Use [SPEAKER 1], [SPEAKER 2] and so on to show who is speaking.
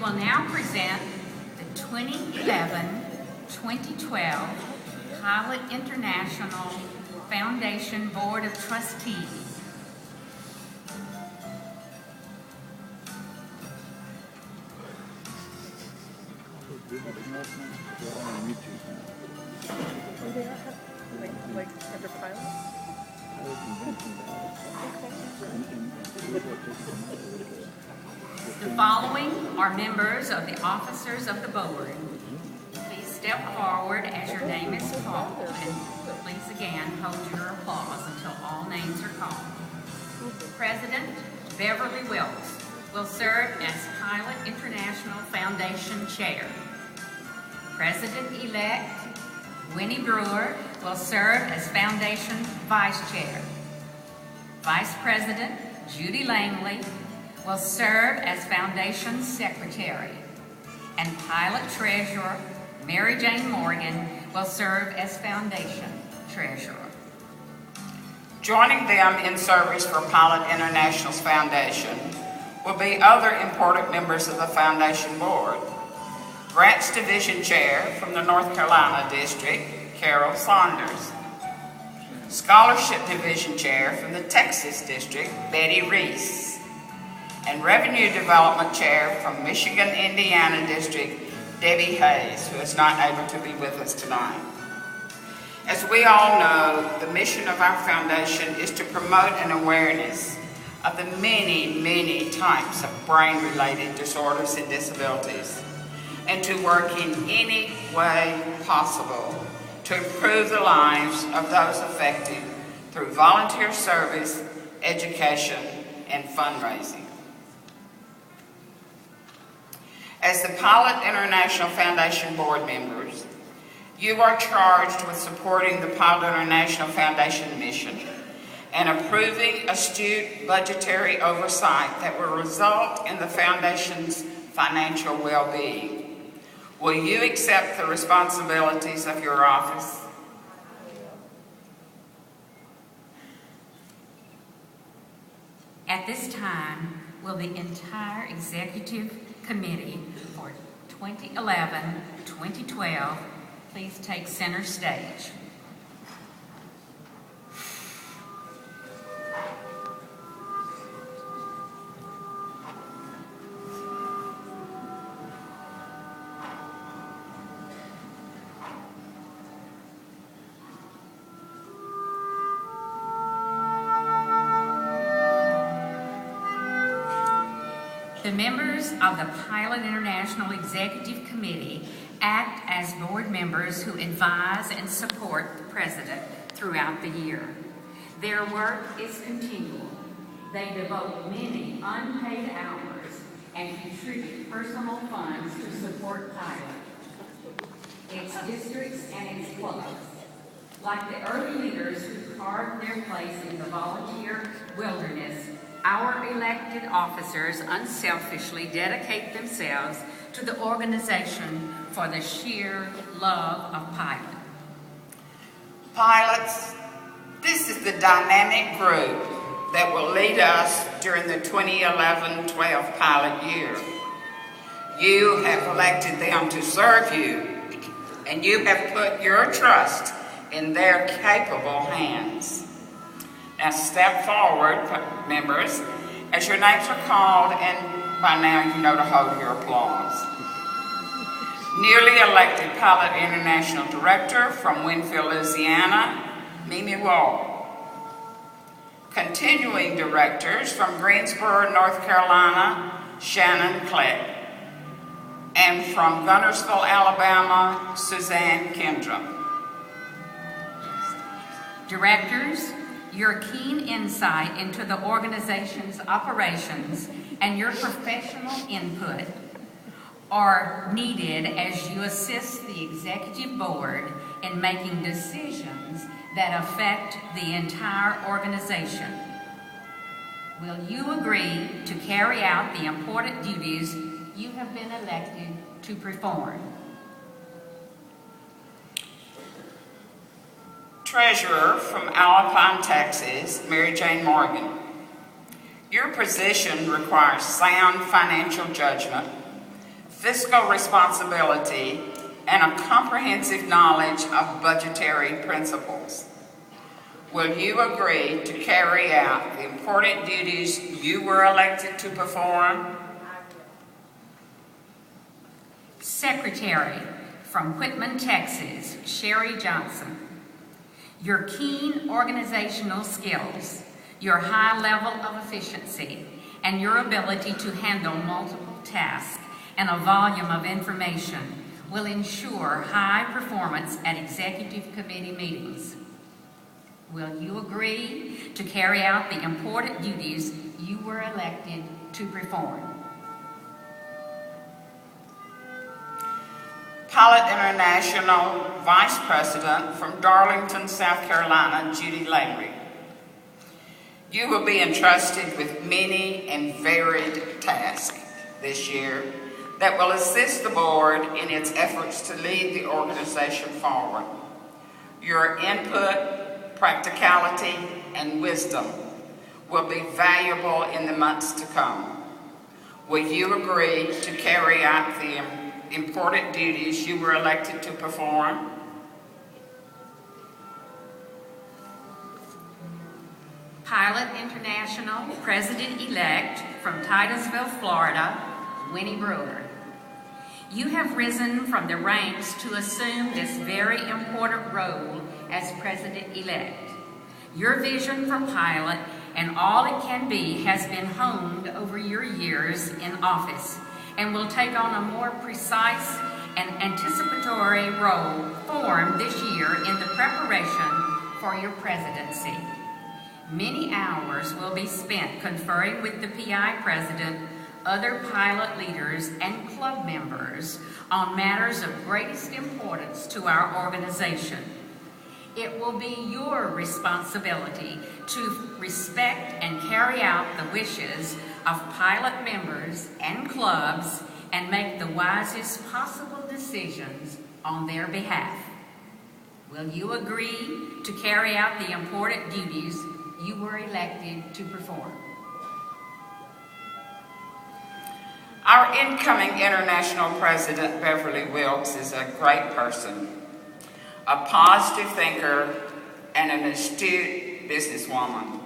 [SPEAKER 1] will now present the 2011-2012 Pilot International Foundation Board of Trustees. The following are members of the officers of the board. Please step forward as your name is called, and please again hold your applause until all names are called. President Beverly Wilkes will serve as Pilot International Foundation Chair. President-elect Winnie Brewer will serve as Foundation Vice Chair. Vice President Judy Langley will serve as Foundation Secretary. And Pilot Treasurer Mary Jane Morgan will serve as Foundation Treasurer.
[SPEAKER 2] Joining them in service for Pilot International's Foundation will be other important members of the Foundation Board. Grants Division Chair from the North Carolina District, Carol Saunders. Scholarship Division Chair from the Texas District, Betty Reese. And Revenue Development Chair from Michigan, Indiana District, Debbie Hayes, who is not able to be with us tonight. As we all know, the mission of our foundation is to promote an awareness of the many, many types of brain-related disorders and disabilities, and to work in any way possible to improve the lives of those affected through volunteer service, education, and fundraising. As the Pilot International Foundation board members, you are charged with supporting the Pilot International Foundation mission and approving astute budgetary oversight that will result in the Foundation's financial well-being. Will you accept the responsibilities of your office?
[SPEAKER 1] At this time, will the entire Executive Committee for 2011-2012 please take center stage? The members of the Pilot International Executive Committee act as board members who advise and support the President throughout the year. Their work is continual. They devote many unpaid hours and contribute personal funds to support Pilot, its districts, and its clubs. Like the early leaders who carved their place in the volunteer wilderness, our elected officers unselfishly dedicate themselves to the organization for the sheer love of Pilot.
[SPEAKER 2] Pilots, this is the dynamic group that will lead us during the 2011-12 pilot year. You have elected them to serve you, and you have put your trust in their capable hands. Now step forward, members, as your names are called, and by now you know to hold your applause. Newly elected Pilot International Director from Winfield, Louisiana, Mimi Wall. Continuing directors from Greensboro, North Carolina, Shannon Clegg. And from Guntersville, Alabama, Suzanne Kendra.
[SPEAKER 1] Directors, your keen insight into the organization's operations and your professional input are needed as you assist the Executive Board in making decisions that affect the entire organization. Will you agree to carry out the important duties you have been elected to perform?
[SPEAKER 2] Treasurer from Alpine, Texas, Mary Jane Morgan. Your position requires sound financial judgment, fiscal responsibility, and a comprehensive knowledge of budgetary principles. Will you agree to carry out the important duties you were elected to perform?
[SPEAKER 1] Secretary, from Whitman, Texas, Sherry Johnson. Your keen organizational skills, your high level of efficiency, and your ability to handle multiple tasks and a volume of information will ensure high performance at executive committee meetings. Will you agree to carry out the important duties you were elected to perform?
[SPEAKER 2] Pilot International Vice President from Darlington, South Carolina, Judy Langley. You will be entrusted with many and varied tasks this year that will assist the board in its efforts to lead the organization forward. Your input, practicality, and wisdom will be valuable in the months to come. Will you agree to carry out the important duties you were elected to perform?
[SPEAKER 1] Pilot International President-elect from Titusville, Florida, Winnie Brewer. You have risen from the ranks to assume this very important role as President-elect. Your vision for Pilot and all it can be has been honed over your years in office and will take on a more precise and anticipatory form this year in the preparation for your presidency. Many hours will be spent conferring with the PI president, other pilot leaders, and club members on matters of greatest importance to our organization. It will be your responsibility to respect and carry out the wishes of pilot members and clubs and make the wisest possible decisions on their behalf. Will you agree to carry out the important duties you were elected to perform?
[SPEAKER 2] Our incoming international president, Beverly Wilkes, is a great person, a positive thinker, and an astute businesswoman.